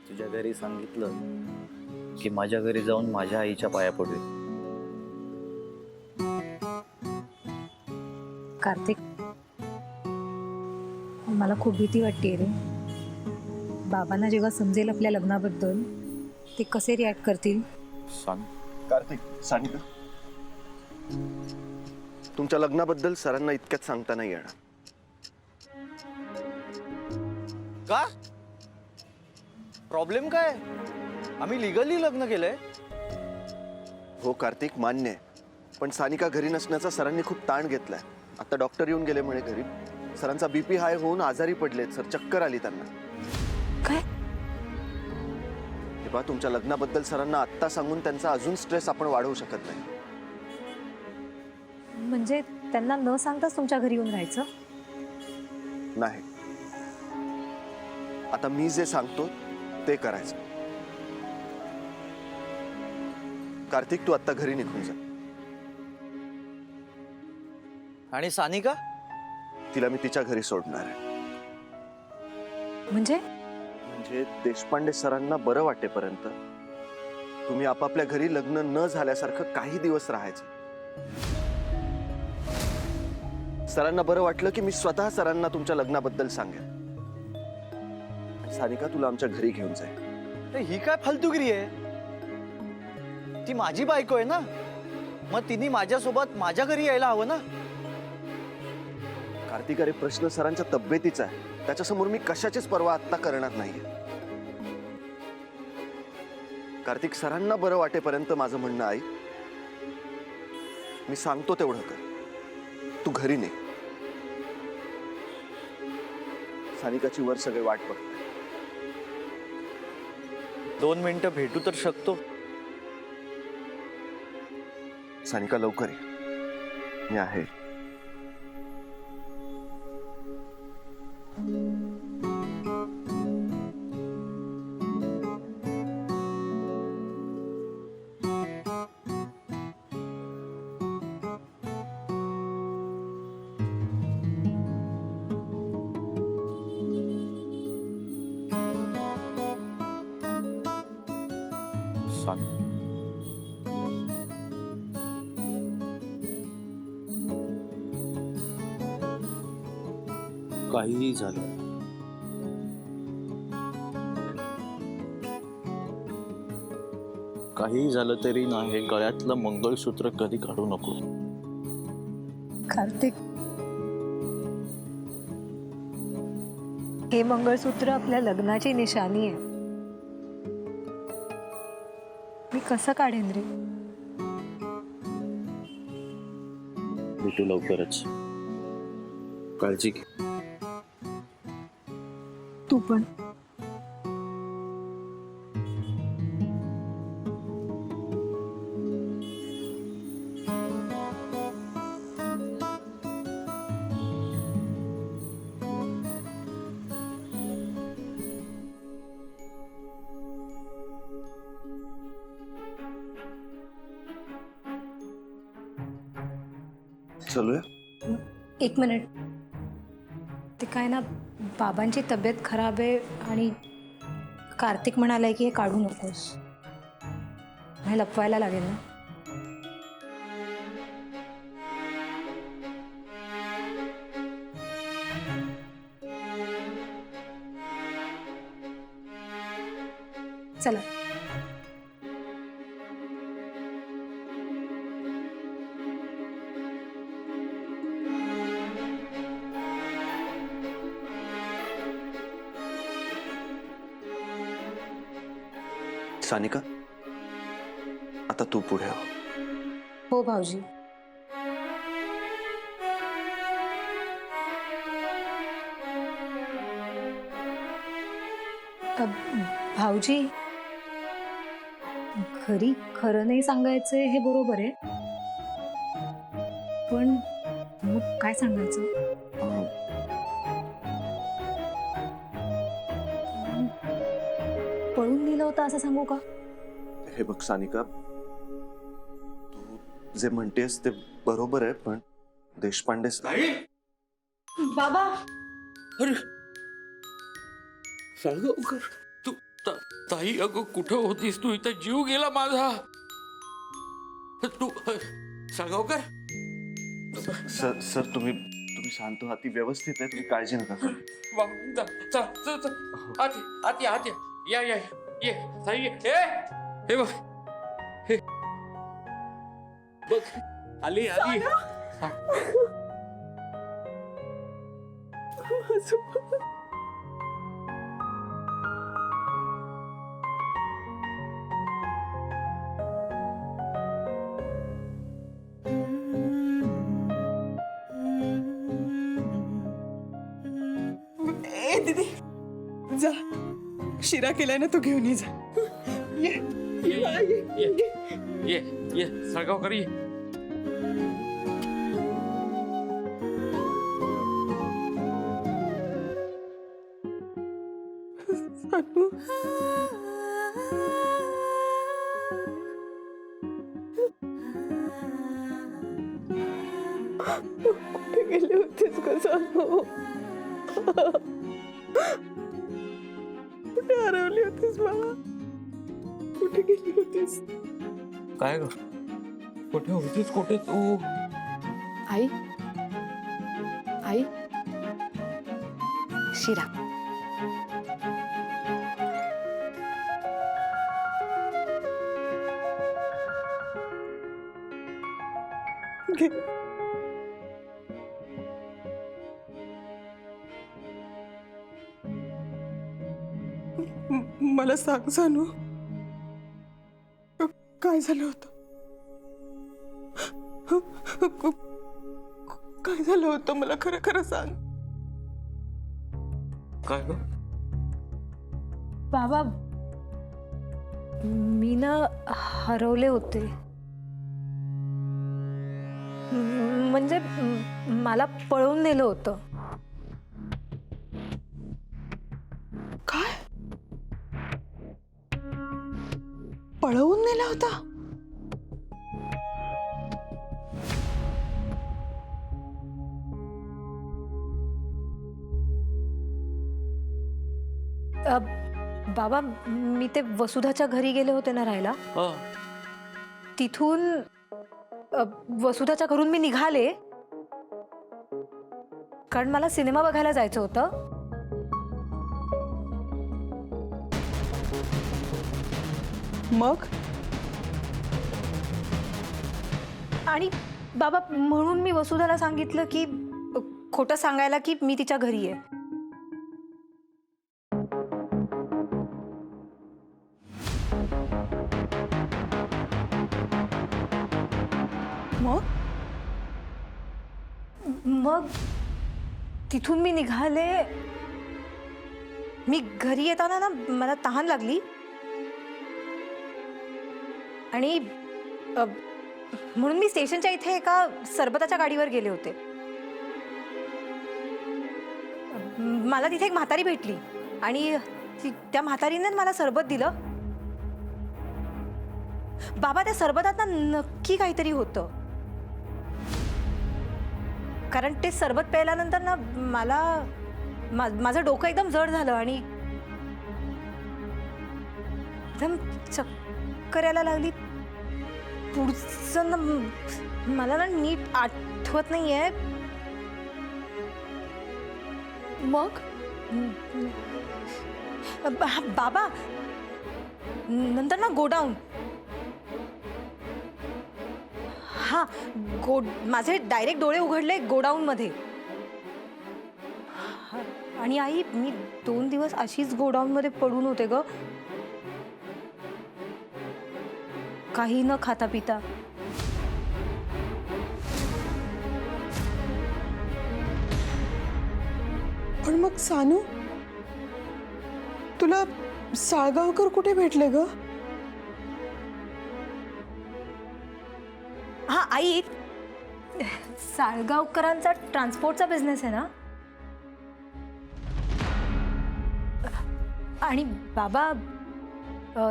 तुझ्या घरी सांगितलं की माझ्या घरी जाऊन माझ्या आईच्या पाया पडू. कार्तिक, मला खूप भीती वाटते रे. बाबांना जेव्हा समजेल आपल्या लग्नाबद्दल, ते कसे रिॲक्ट करतील. सांग. कार्तिक, सानिका, तुमच्या लग्नाबद्दल सरांना इतक्यात सांगता नाही येणार. का? प्रॉब्लेम काय? आम्ही लिगली लग्न केलंय. हो कार्तिक, मान्य आहे, पण सानिका घरी नसण्याचा सरांनी खूप ताण घेतलाय. आता डॉक्टर येऊन गेले म्हणे घरी. सरांचा बीपी हाय होऊन आजारी पडलेत सर, चक्कर आली त्यांना. काय? हे पहा, तुमच्या लग्नाबद्दल सरांना आत्ता सांगून त्यांचा अजून स्ट्रेस आपण वाढवू शकत नाही. म्हणजे त्यांना न सांगताच तुमच्या घरी येऊन राहायचं? नाही, आता मी जे सांगतो ते करायचं. कार्तिक, तू आता घरी निघून जा. आणि सानिका? तिला मी तिच्या घरी सोडणार आहे. म्हणजे म्हणजे देशपांडे सरांना बरं वाटेपर्यंत तुम्ही आपापल्या घरी लग्न न झाल्यासारखं काही दिवस राहायचं. सरांना बरं वाटलं की मी स्वतः सरांना तुमच्या लग्नाबद्दल सांगेन. सानिका, तुला आमच्या घरी घेऊन जाईल. ही काय फालतूगिरी आहे? ती माझी बायको आहे ना, मग तिने माझ्यासोबत माझ्या घरी यायला हवं ना. कार्तिक, अरे प्रश्न सरांच्या तब्येतीचा आहे. त्याच्यासमोर मी कशाचीच पर्वा आत्ता करणार नाहीये. कार्तिक, सरांना बरं वाटेपर्यंत माझं म्हणणं ऐक. मी सांगतो तेवढं कर. तू घरी ने. सानिकाची वर सगळे वाट बघताय. 2 मिनिटं भेटू तर शकतो? सानिका, लवकर ये, मी आहे. सांग. काहीही झालं, काहीही झालं तरी ना, हे गळ्यातलं मंगळसूत्र कधी काढू नको. कार्तिक, हे मंगळसूत्र आपल्या लग्नाची निशाणी आहे. मी कसं काढेन रे? भेटू लवकरच. काळजी घे. तू पण. चलूया. 1 मिनिट. ते काय ना, बाबांची तब्येत खराब आहे आणि कार्तिक म्हणालाय की हे काढू नकोस. हे लपवायला लागेल ना. चला. सानिका, आता तू पुढे हो. हो भाऊजी. भाऊजी, घरी खरं नाही सांगायचंय हे बरोबर आहे, पण मग काय सांगायचं? पळून नेलं होतं असं सांगू का? हे बघ सानिका, तू जे म्हणतेस ते बरोबर आहे, पण देशपांडे बाबा, अरे सांग लवकर. ताई अगं कुठं होतीस तू? इथं जीव गेला माझा. तू साळगावकर. सर सर तुम्ही शांत व्हा, ती व्यवस्थित आहे, तुम्ही काळजी नका करू. वा, चल. आत या ये ताई ये. हे बघ, हे बघ, आली. ए दीदी जा, शिरा केलाय ना तो घेऊन ये जा. ये साळगावकर ये. सानू. कुठे गेले होतेस का सानू? कुठे हरवली होतीस मला? कुठे गेली होतीस? काय ग, कुठे होतीस? कुठे तू? आई आई शिरा. घे. मला सांग सानू, काय झालं होतं? काय झालं होतं मला खरं खरं सांग. काय ग? बाबा, मी ना हरवले होते. म्हणजे मला पळवून नेलं होतं. काय? पळवून नेला होता? बाबा, मी ते वसुधाच्या घरी गेले होते ना राहायला. तिथून वसुधाच्या घरून मी निघाले, कारण मला सिनेमा बघायला जायचं होतं. मग आणि बाबा, म्हणून मी वसुधाला सांगितलं की खोटं सांगायला की मी तिच्या घरी आहे. मग तिथून मी निघाले. मी घरी येताना ना मला तहान लागली आणि म्हणून मी स्टेशनच्या इथे एका सरबताच्या गाडीवर गेले होते. मला तिथे एक म्हातारी भेटली आणि त्या म्हातारीने मला सरबत दिलं. बाबा, त्या सरबतात ना नक्की काहीतरी होतं, कारण ते सरबत प्यायल्यानंतर ना माझं डोकं एकदम जड झालं आणि एकदम चक्कर यायला लागली. पुढचं ना मला ना नीट आठवत नाहीये. मग बाबा, नंतर ना गोडाऊन. हा, माझे डायरेक्ट डोळे उघडले गोडाऊन मध्ये. आणि आई, मी 2 दिवस अशीच गोडाऊन मध्ये पडून होते ग, काही न खाता पिता. पण मग सानू, तुला साळगावकर कुठे भेटले ग? हा आई, साळगावकरांचा ट्रान्सपोर्टचा बिझनेस आहे ना. आणि बाबा,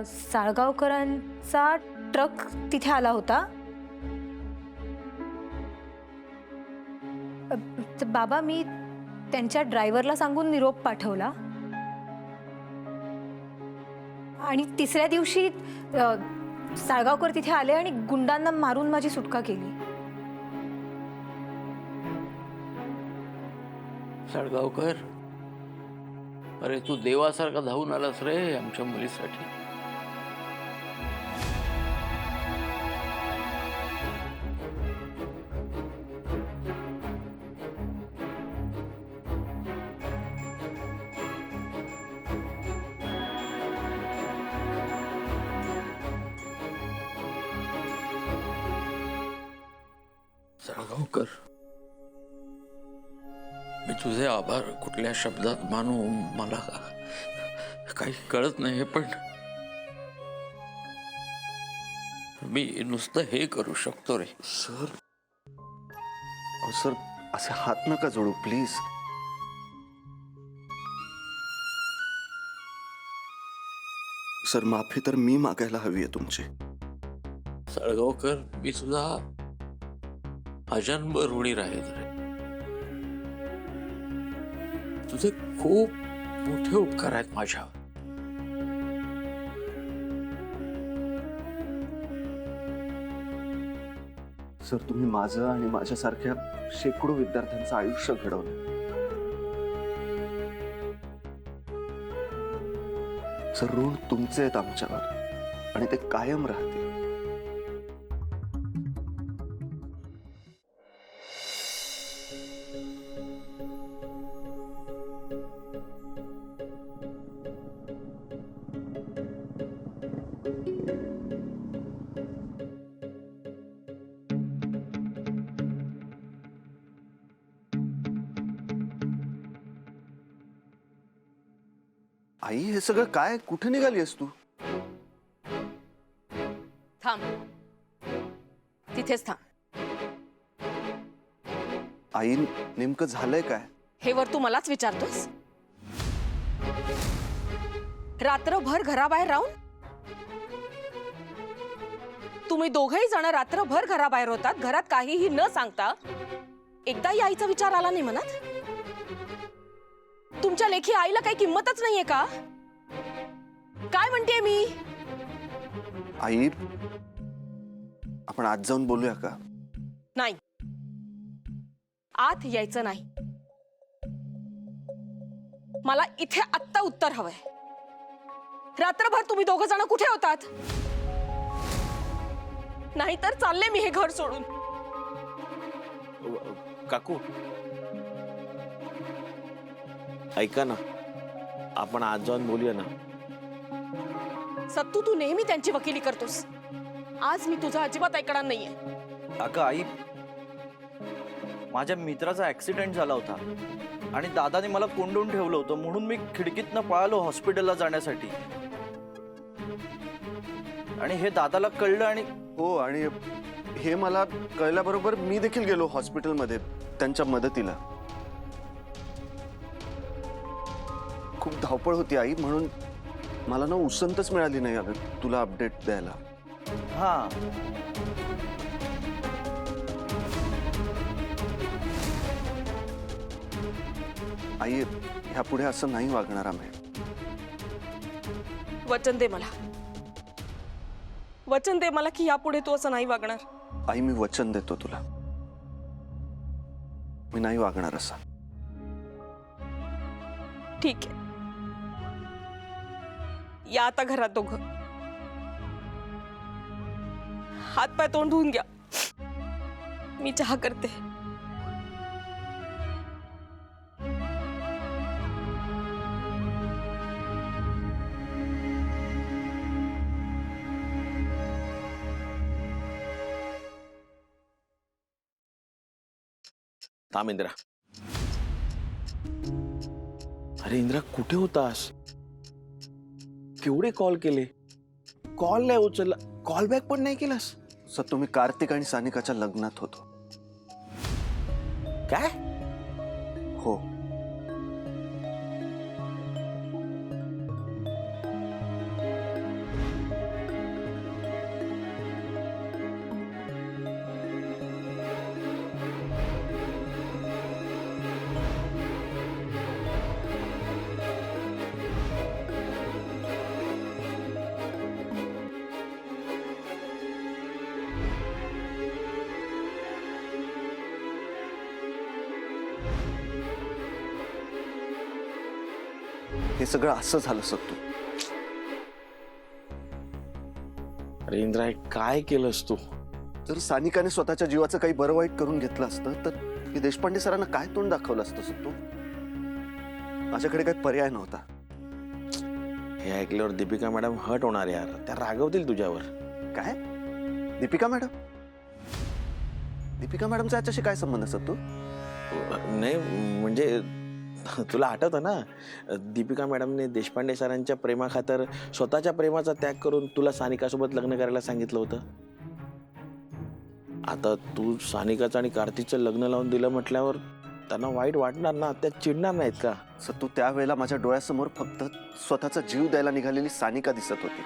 साळगावकरांचा ट्रक तिथे आला होता. तर बाबा, मी त्यांच्या ड्रायव्हरला सांगून निरोप पाठवला आणि तिसऱ्या दिवशी साळगावकर तिथे आले आणि गुंडांना मारून माझी सुटका केली. साळगावकर, अरे तू देवासारखा धावून आलास रे आमच्या मुलीसाठी. साळगावकर, मी तुझे आभार कुठल्या शब्दात मानू मला काही कळत नाही, पण मी नुसतं हे करू शकतो रे. सर, अहो सर, असे हात नका जोडू प्लीज. सर, माफी तर मी मागायला हवी आहे तुमची. साळगावकर, मी सुद्धा अजन्म ऋणी राहील रे. तुझे खूप मोठे उपकार आहेत माझ्यावर. सर, तुम्ही माझं आणि माझ्यासारख्या शेकडो विद्यार्थ्यांचं आयुष्य घडवलं. सर, ऋण तुमचे आहेत आमच्यावर आणि ते कायम राहतील. आई, हे सगळं काय? कुठे निघालीस तू? थांब, तिथेच थांब. आई, नेमकं झालंय काय? हे वर तू मलाच विचारतोस? रात्रभर घराबाहेर राहून तुम्ही दोघही जण रात्रभर घराबाहेर होतात, घरात काहीही न सांगता. एकदाही आईचा विचार आला नाही मनात? तुमच्या लेखी आईला काही किंमतच नाहीये का? काय म्हणते मी? आई, आपण आज जाऊन बोलूया का? नाही, आत यायचं नाही. मला इथे आत्ता उत्तर हवंय. रात्रभर तुम्ही दोघ जण कुठे होतात? नाहीतर चालले मी हे घर सोडून. काकू, ऐका ना, आपण आज जाऊन बोलूया ना. सत्तू, तू नेहमी त्यांची वकिली करतोस. आज मी तुझं अजिबात ऐकणार नाहीये. अगं आई, माझ्या मित्राचा ऍक्सिडेंट झाला होता आणि दादाने मला कोंडून ठेवलं होतं, म्हणून मी खिडकीतनं पळालो हॉस्पिटलला जाण्यासाठी. आणि हे दादाला कळलं आणि हो, आणि हे मला कळल्याबरोबर मी देखील गेलो हॉस्पिटलमध्ये त्यांच्या मदतीला. खूप धावपळ होती आई, म्हणून मला ना उसंतच मिळाली नाही अगं तुला अपडेट द्यायला. हा, आई, ह्यापुढे असं नाही वागणार आम्ही. वचन दे मला. वचन दे मला की यापुढे तू असं नाही वागणार. आई, मी वचन देतो तुला, मी नाही वागणार असं. ठीक आहे, या आता घरात दोघं. हात पाय तोंड धुवून घ्या, मी चहा करते. थांब इंदिरा. अरे इंदिरा, कुठे होतास? केवढे कॉल केले, कॉल नाही उचलला, कॉल बॅक पण नाही केलास. सर, तुम्ही कार्तिक आणि सानिकाच्या लग्नात होतो. काय? हो. हे सगळं असं झालं सत्तू. अरे इंद्रा हे काय केलंस तू? जर सानिकाने स्वतःच्या जीवाचं काही बरं वाईट करून घेतलं असतं तर हे देशपांडे सरांना काय तोंड दाखवलं असतं सत्तू? माझ्याकडे काही पर्याय नव्हता. हे ऐकल्यावर दीपिका मॅडम हट होणार यार, त्या रागवतील तुझ्यावर. काय? दीपिका मॅडम? दीपिका मॅडमचा याच्याशी काय संबंध सत्तू? नाही म्हणजे तुला आठवतं ना, दीपिका मॅडमने देशपांडे सरांच्या प्रेमाखातर स्वतःच्या प्रेमाचा त्याग करून तुला सानिकासोबत लग्न करायला सांगितलं होतं. आता तू सानिकाचं आणि कार्तिकचं लग्न लावून दिलं म्हटल्यावर त्यांना वाईट वाटणार ना, त्या चिडणार नाहीत का? सत्तू, त्यावेळेला माझ्या डोळ्यासमोर फक्त स्वतःचा जीव द्यायला निघालेली सानिका दिसत होती.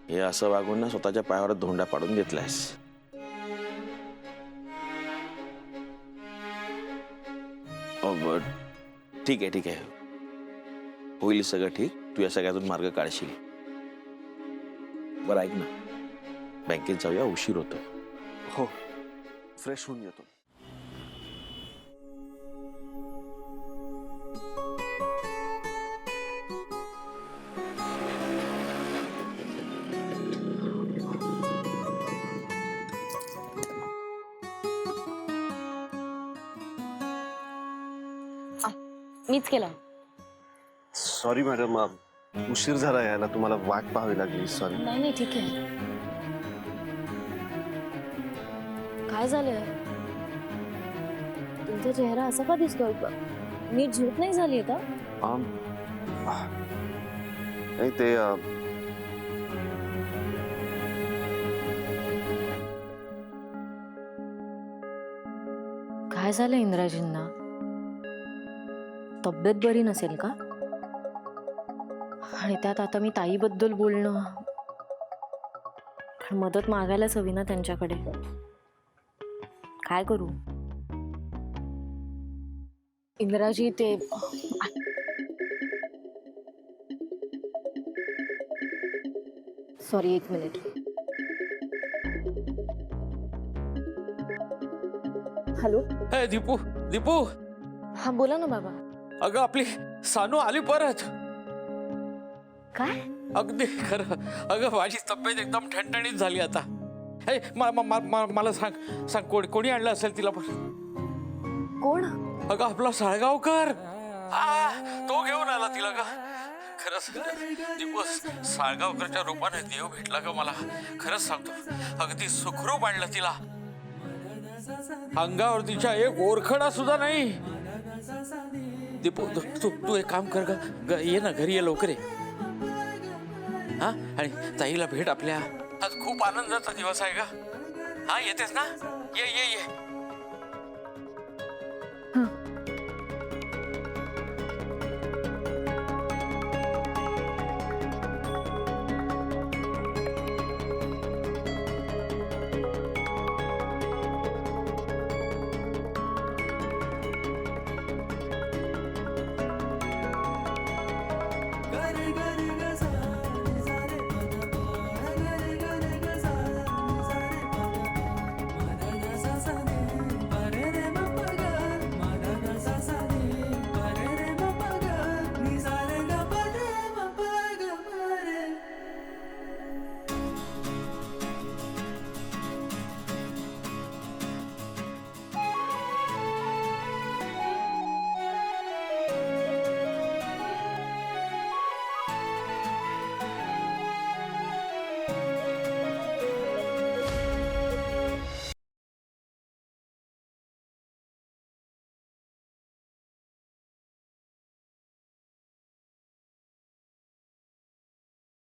हे असं वागून ना स्वतःच्या पायावर धोंडा पाडून घेतलायस. ठीक आहे, होईल सगळं ठीक. तू या सगळ्यातून मार्ग काढशील. बरं ऐक ना, बँकेत जाऊया, उशीर होतो. हो, फ्रेश होऊन येतो. मीच केला. सॉरी मॅडम, उशीर झाला यायला, तुम्हाला वाट पाहावी लागली. सॉरी. नाही ठीक आहे. काय झालंय? तुमचा चेहरा असा का दिसतोय? नीट झोप नाही झाली का? नाही ते काय झालं इंद्राजींना? तब्येत बरी नसेल का? आणि त्यात आता मी ताईबद्दल बोलणं, पण मदत मागायलाच हवी ना त्यांच्याकडे. काय करू? इंद्राजी ते सॉरी, एक मिनिट. हॅलो. हे दीपू, दीपू, हा बोला ना बाबा. अगं आपली सानू आली परत. काय? अगदी खरं. अगं माझी तब्येत एकदम ठणठणीत झाली आता. हे मला सांग कोणी आणलं असेल तिला पण? कोण? अगं आपला साळगावकर. तो घेऊन आला तिला का? खरंच दीपू, साळगावकरच्या रूपाने देव भेटला का मला. खरंच सांगतो, अगदी सुखरूप आणलं तिला. अंगावर तिच्या एक ओरखडा सुद्धा नाही. दीपू, तू एक काम कर ग, ये ना घरी, ये लवकर ये. हा, आणि ताईला भेट आपल्या. आज खूप आनंदाचा दिवस आहे का? हा, येतेस ना? ये ये ये.